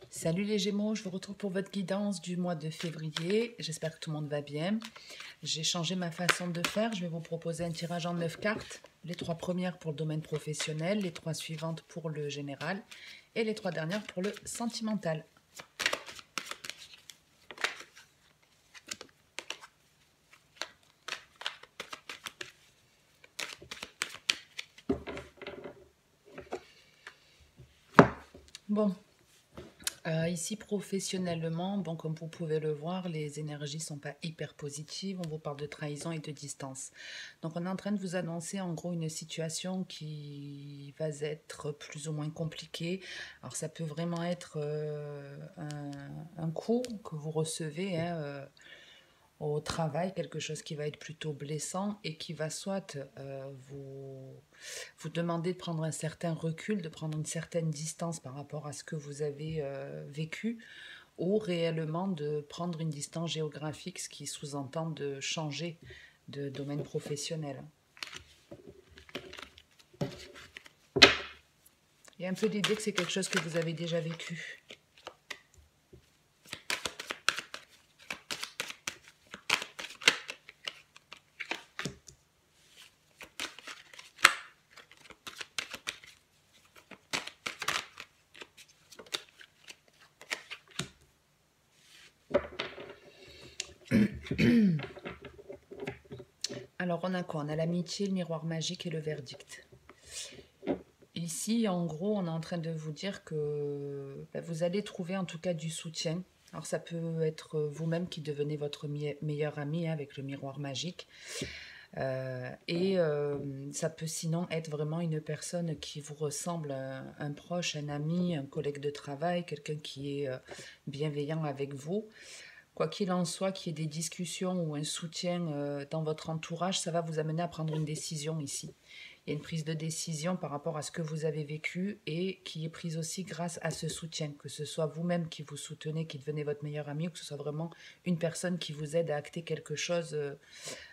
Salut les Gémeaux, je vous retrouve pour votre guidance du mois de février. J'espère que tout le monde va bien. J'ai changé ma façon de faire. Je vais vous proposer un tirage en 9 cartes. Les 3 premières pour le domaine professionnel, les 3 suivantes pour le général et les 3 dernières pour le sentimental. Bon. Ici, professionnellement, bon, comme vous pouvez le voir, les énergies ne sont pas hyper positives. On vous parle de trahison et de distance. Donc, on est en train de vous annoncer en gros une situation qui va être plus ou moins compliquée. Alors, ça peut vraiment être un coup que vous recevez, hein, au travail, quelque chose qui va être plutôt blessant et qui va soit vous demander de prendre un certain recul, de prendre une certaine distance par rapport à ce que vous avez vécu, ou réellement de prendre une distance géographique, ce qui sous-entend de changer de domaine professionnel. Il y a un peu l'idée que c'est quelque chose que vous avez déjà vécu. Alors on a quoi? On a l'amitié, le miroir magique et le verdict. Ici, en gros, on est en train de vous dire que vous allez trouver en tout cas du soutien. Alors ça peut être vous-même qui devenez votre meilleur ami, hein, avec le miroir magique. Ça peut sinon être vraiment une personne qui vous ressemble, un proche, un ami, un collègue de travail, quelqu'un qui est bienveillant avec vous. Quoi qu'il en soit, qu'il y ait des discussions ou un soutien dans votre entourage, ça va vous amener à prendre une décision ici. Il y a une prise de décision par rapport à ce que vous avez vécu et qui est prise aussi grâce à ce soutien, que ce soit vous-même qui vous soutenez, qui devenez votre meilleur ami, ou que ce soit vraiment une personne qui vous aide à acter quelque chose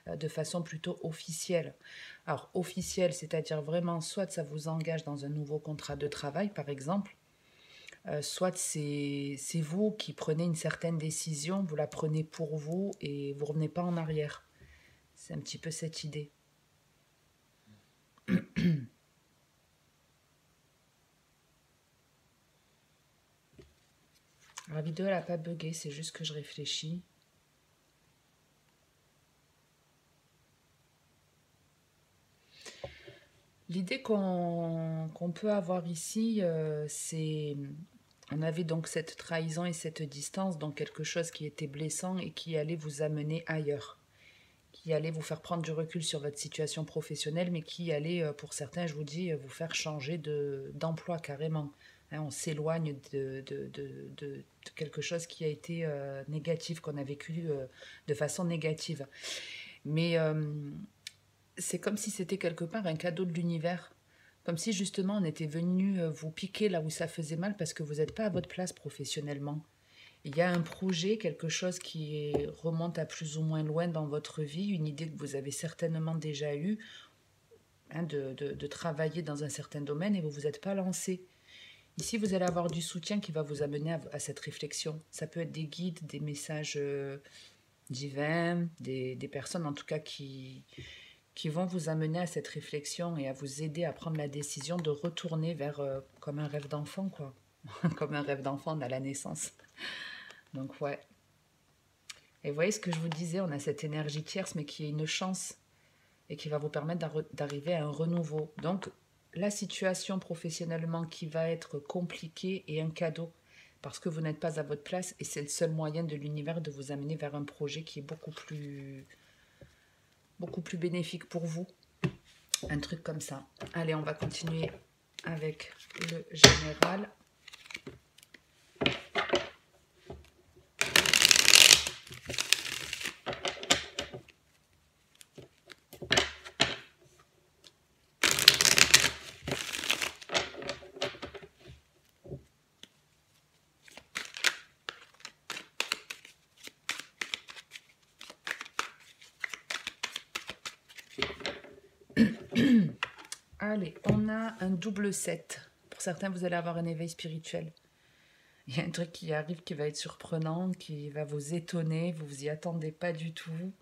de façon plutôt officielle. Alors, officielle, c'est-à-dire vraiment, soit ça vous engage dans un nouveau contrat de travail, par exemple, soit c'est vous qui prenez une certaine décision, vous la prenez pour vous et vous ne revenez pas en arrière. C'est un petit peu cette idée. La vidéo, elle n'a pas bugué, c'est juste que je réfléchis. L'idée qu'on peut avoir ici, c'est... On avait donc cette trahison et cette distance, donc quelque chose qui était blessant et qui allait vous amener ailleurs, qui allait vous faire prendre du recul sur votre situation professionnelle, mais qui allait, pour certains, je vous dis, vous faire changer d'emploi carrément. Hein, on s'éloigne de quelque chose qui a été négatif, qu'on a vécu de façon négative. Mais c'est comme si c'était quelque part un cadeau de l'univers. Comme si justement on était venu vous piquer là où ça faisait mal parce que vous n'êtes pas à votre place professionnellement. Il y a un projet, quelque chose qui remonte à plus ou moins loin dans votre vie, une idée que vous avez certainement déjà eue, hein, de travailler dans un certain domaine et vous ne vous êtes pas lancé. Ici, vous allez avoir du soutien qui va vous amener à cette réflexion. Ça peut être des guides, des messages divins, des personnes en tout cas qui vont vous amener à cette réflexion et à vous aider à prendre la décision de retourner vers comme un rêve d'enfant, quoi. Comme un rêve d'enfant à la naissance. Donc ouais. Et vous voyez ce que je vous disais, on a cette énergie tierce, mais qui est une chance et qui va vous permettre d'arriver à un renouveau. Donc la situation professionnellement qui va être compliquée est un cadeau parce que vous n'êtes pas à votre place et c'est le seul moyen de l'univers de vous amener vers un projet qui est beaucoup plus bénéfique pour vous. Un truc comme ça. Allez, on va continuer avec le général. Allez, on a un double 7. Pour certains, vous allez avoir un éveil spirituel. Il y a un truc qui arrive qui va être surprenant, qui va vous étonner, vous vous y attendez pas du tout.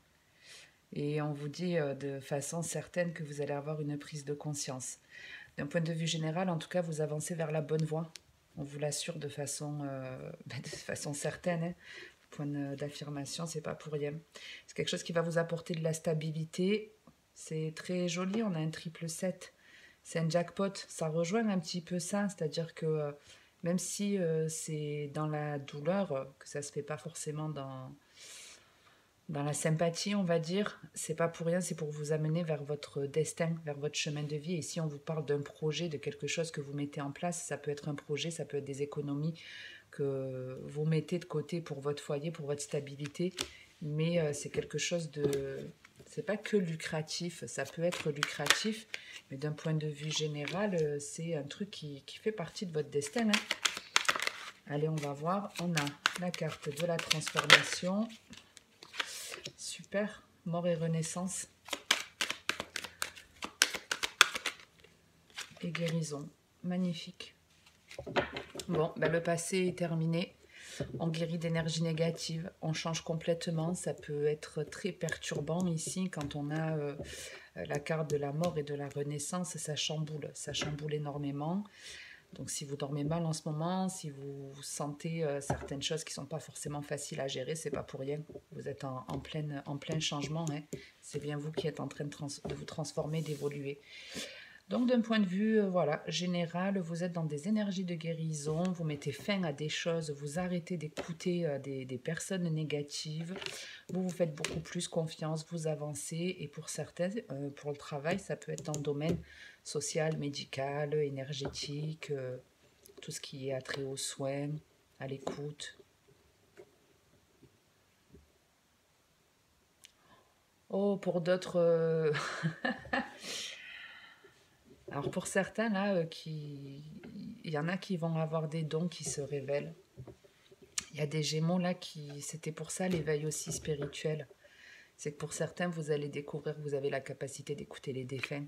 Et on vous dit de façon certaine que vous allez avoir une prise de conscience. D'un point de vue général, en tout cas, vous avancez vers la bonne voie. On vous l'assure de façon, de façon certaine. Hein. Point d'affirmation, c'est pas pour rien. C'est quelque chose qui va vous apporter de la stabilité. C'est très joli, on a un triple 7. C'est un jackpot. Ça rejoint un petit peu ça, c'est-à-dire que même si c'est dans la douleur, que ça se fait pas forcément dans la sympathie, on va dire, c'est pas pour rien, c'est pour vous amener vers votre destin, vers votre chemin de vie. Et si on vous parle d'un projet, de quelque chose que vous mettez en place, ça peut être un projet, ça peut être des économies que vous mettez de côté pour votre foyer, pour votre stabilité. Mais c'est quelque chose de... C'est pas que lucratif, ça peut être lucratif, mais d'un point de vue général, c'est un truc qui fait partie de votre destin. Hein. Allez, on va voir. On a la carte de la transformation. Super, mort et renaissance. Et guérison, magnifique. Bon, ben le passé est terminé. On guérit d'énergie négative, on change complètement. Ça peut être très perturbant ici quand on a la carte de la mort et de la renaissance. Ça chamboule énormément. Donc si vous dormez mal en ce moment, si vous sentez certaines choses qui ne sont pas forcément faciles à gérer, c'est pas pour rien. Vous êtes en plein changement. Hein. C'est bien vous qui êtes en train de vous transformer, d'évoluer. Donc d'un point de vue voilà, général, vous êtes dans des énergies de guérison, vous mettez fin à des choses, vous arrêtez d'écouter des personnes négatives, vous vous faites beaucoup plus confiance, vous avancez et pour certains, pour le travail, ça peut être dans le domaine social, médical, énergétique, tout ce qui est attrait aux soins, à l'écoute. Oh, pour d'autres... Alors pour certains, là, il y en a qui vont avoir des dons qui se révèlent. Il y a des Gémeaux, là, c'était pour ça l'éveil aussi spirituel. C'est que pour certains, vous allez découvrir que vous avez la capacité d'écouter les défunts,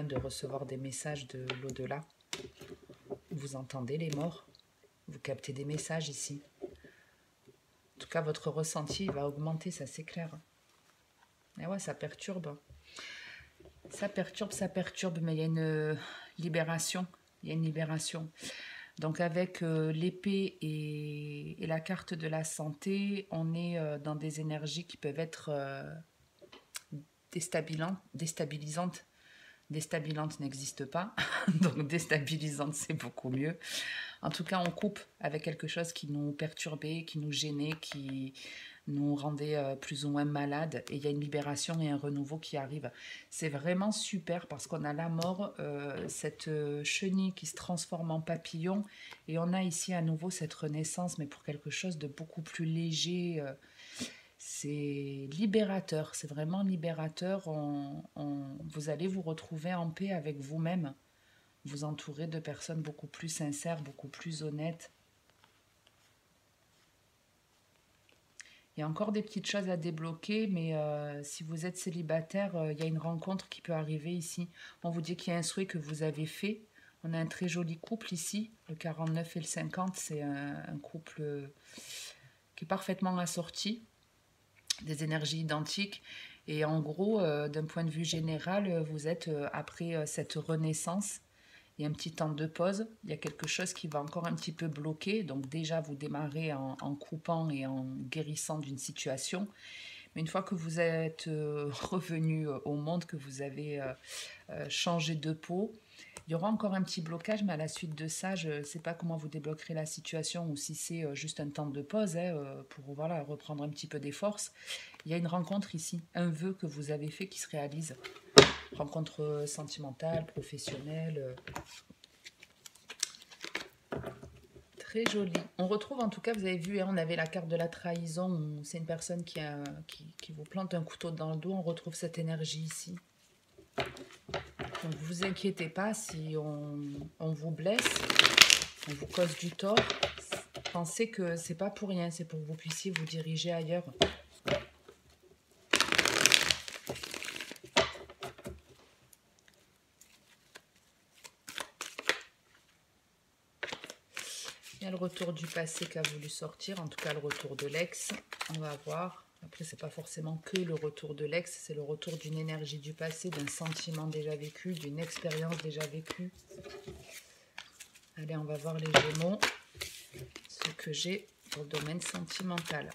de recevoir des messages de l'au-delà. Vous entendez les morts, vous captez des messages ici. En tout cas, votre ressenti va augmenter, ça c'est clair. Et ouais, ça perturbe. Ça perturbe, mais il y a une libération. Il y a une libération. Donc avec l'épée et la carte de la santé, on est dans des énergies qui peuvent être déstabilisantes. Déstabilisante n'existe pas, donc déstabilisante c'est beaucoup mieux. En tout cas, on coupe avec quelque chose qui nous perturbait, qui nous gênait, qui nous rendait plus ou moins malades. Et il y a une libération et un renouveau qui arrive. C'est vraiment super parce qu'on a la mort, cette chenille qui se transforme en papillon. Et on a ici à nouveau cette renaissance, mais pour quelque chose de beaucoup plus léger. C'est libérateur, c'est vraiment libérateur. Vous allez vous retrouver en paix avec vous-même, vous entourer de personnes beaucoup plus sincères, beaucoup plus honnêtes. Il y a encore des petites choses à débloquer, mais si vous êtes célibataire, il y a une rencontre qui peut arriver ici. On vous dit qu'il y a un souhait que vous avez fait. On a un très joli couple ici, le 49 et le 50, c'est un couple qui est parfaitement assorti, des énergies identiques. Et en gros, d'un point de vue général, vous êtes après cette renaissance. Il y a un petit temps de pause, il y a quelque chose qui va encore un petit peu bloquer. Donc déjà, vous démarrez en coupant et en guérissant d'une situation. Mais une fois que vous êtes revenu au monde, que vous avez changé de peau, il y aura encore un petit blocage, mais à la suite de ça, je ne sais pas comment vous débloquerez la situation ou si c'est juste un temps de pause pour voilà, reprendre un petit peu des forces. Il y a une rencontre ici, un vœu que vous avez fait qui se réalise. Rencontre sentimentale, professionnelle. Très jolie. On retrouve en tout cas, vous avez vu, hein, on avait la carte de la trahison. C'est une personne qui vous plante un couteau dans le dos. On retrouve cette énergie ici. Donc vous inquiétez pas si on vous blesse, on vous cause du tort. Pensez que c'est pas pour rien, c'est pour que vous puissiez vous diriger ailleurs. Il y a le retour du passé qui a voulu sortir, en tout cas le retour de l'ex. On va voir. Après, c'est pas forcément que le retour de l'ex, c'est le retour d'une énergie du passé, d'un sentiment déjà vécu, d'une expérience déjà vécue. Allez, on va voir les Gémeaux, ce que j'ai pour le domaine sentimental.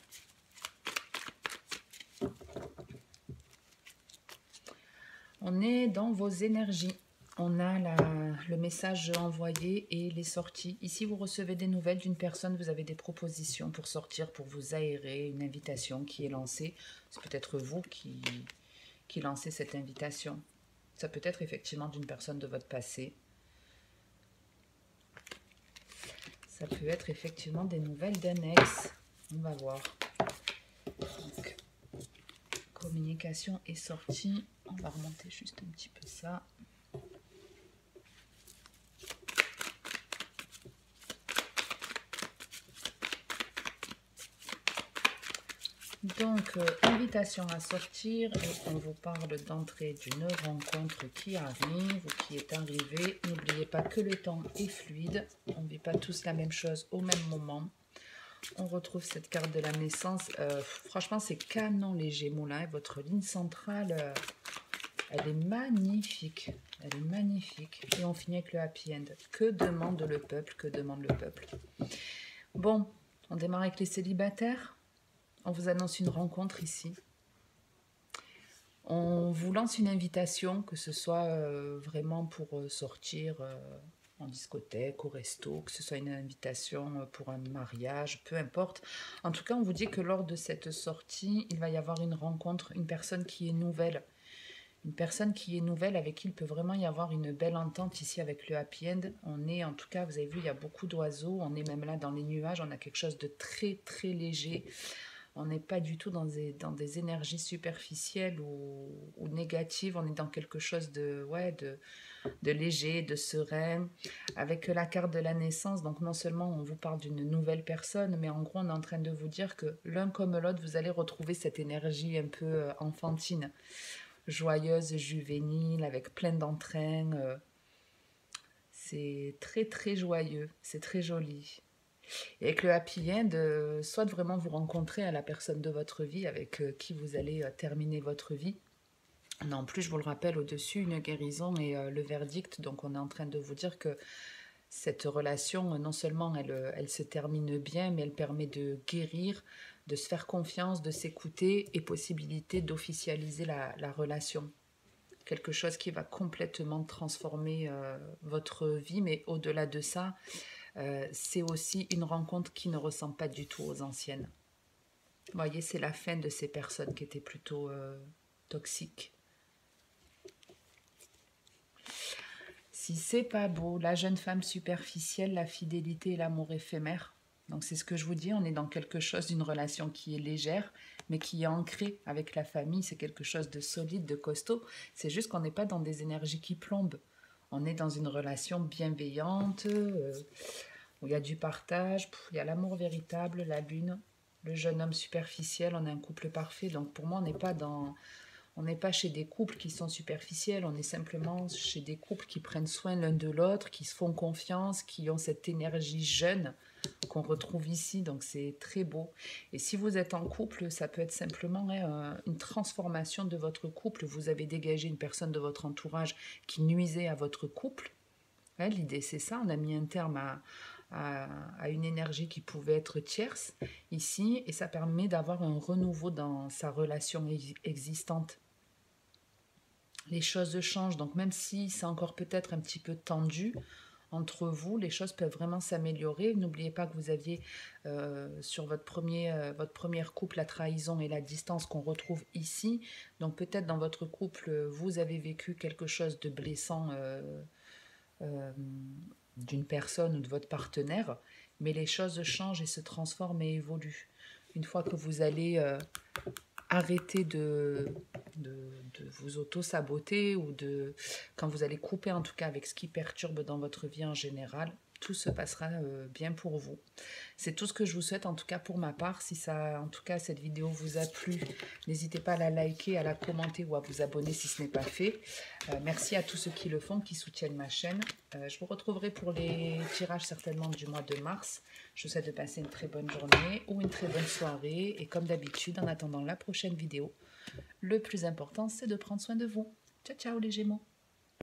On est dans vos énergies. On a le message envoyé et les sorties. Ici, vous recevez des nouvelles d'une personne, vous avez des propositions pour sortir, pour vous aérer, une invitation qui est lancée. C'est peut-être vous qui lancez cette invitation. Ça peut être effectivement d'une personne de votre passé. Ça peut être effectivement des nouvelles d'un ex. On va voir. Donc, communication et sortie. On va remonter juste un petit peu ça. Donc, invitation à sortir et on vous parle d'entrée d'une rencontre qui arrive ou qui est arrivée. N'oubliez pas que le temps est fluide. On ne vit pas tous la même chose au même moment. On retrouve cette carte de la naissance. Franchement, c'est canon les Gémeaux là. Votre ligne centrale, elle est magnifique. Elle est magnifique. Et on finit avec le happy end. Que demande le peuple? Que demande le peuple? Bon, on démarre avec les célibataires. On vous annonce une rencontre ici. On vous lance une invitation, que ce soit vraiment pour sortir en discothèque, au resto, que ce soit une invitation pour un mariage, peu importe. En tout cas, on vous dit que lors de cette sortie, il va y avoir une rencontre, une personne qui est nouvelle. Une personne qui est nouvelle, avec qui il peut vraiment y avoir une belle entente ici avec le happy end. On est, en tout cas, vous avez vu, il y a beaucoup d'oiseaux. On est même là dans les nuages. On a quelque chose de très, très léger. On n'est pas du tout dans des énergies superficielles ou négatives. On est dans quelque chose de léger, de serein. Avec la carte de la naissance, donc non seulement on vous parle d'une nouvelle personne, mais en gros on est en train de vous dire que l'un comme l'autre, vous allez retrouver cette énergie un peu enfantine, joyeuse, juvénile, avec plein d'entrain. C'est très très joyeux, c'est très joli. Et avec le happy end, soit de vraiment vous rencontrer à la personne de votre vie avec qui vous allez terminer votre vie. Non, en plus, je vous le rappelle, au-dessus, une guérison et le verdict. Donc, on est en train de vous dire que cette relation, non seulement elle se termine bien, mais elle permet de guérir, de se faire confiance, de s'écouter et possibilité d'officialiser la relation. Quelque chose qui va complètement transformer votre vie, mais au-delà de ça, c'est aussi une rencontre qui ne ressemble pas du tout aux anciennes. Vous voyez, c'est la fin de ces personnes qui étaient plutôt toxiques. Si c'est pas beau, la jeune femme superficielle, la fidélité et l'amour éphémère. Donc c'est ce que je vous dis, on est dans quelque chose d'une relation qui est légère, mais qui est ancrée avec la famille. C'est quelque chose de solide, de costaud. C'est juste qu'on n'est pas dans des énergies qui plombent. On est dans une relation bienveillante, où il y a du partage, il y a l'amour véritable, la lune, le jeune homme superficiel, on est un couple parfait. Donc pour moi, on n'est pas chez des couples qui sont superficiels, on est simplement chez des couples qui prennent soin l'un de l'autre, qui se font confiance, qui ont cette énergie jeune qu'on retrouve ici, donc c'est très beau. Et si vous êtes en couple, ça peut être simplement une transformation de votre couple. Vous avez dégagé une personne de votre entourage qui nuisait à votre couple. Ouais, l'idée c'est ça, on a mis un terme à une énergie qui pouvait être tierce ici, et ça permet d'avoir un renouveau dans sa relation existante. Les choses changent, donc même si c'est encore peut-être un petit peu tendu entre vous, les choses peuvent vraiment s'améliorer. N'oubliez pas que vous aviez sur votre première couple la trahison et la distance qu'on retrouve ici. Donc peut-être dans votre couple, vous avez vécu quelque chose de blessant d'une personne ou de votre partenaire, mais les choses changent et se transforment et évoluent. Une fois que vous allez arrêter de vous auto-saboter ou quand vous allez couper en tout cas avec ce qui perturbe dans votre vie en général, tout se passera bien pour vous. C'est tout ce que je vous souhaite en tout cas pour ma part. Si ça, en tout cas cette vidéo vous a plu, n'hésitez pas à la liker, à la commenter ou à vous abonner si ce n'est pas fait. Merci à tous ceux qui le font, qui soutiennent ma chaîne. Je vous retrouverai pour les tirages certainement du mois de mars. Je vous souhaite de passer une très bonne journée ou une très bonne soirée. Et comme d'habitude, en attendant la prochaine vidéo, le plus important c'est de prendre soin de vous. Ciao ciao les Gémeaux!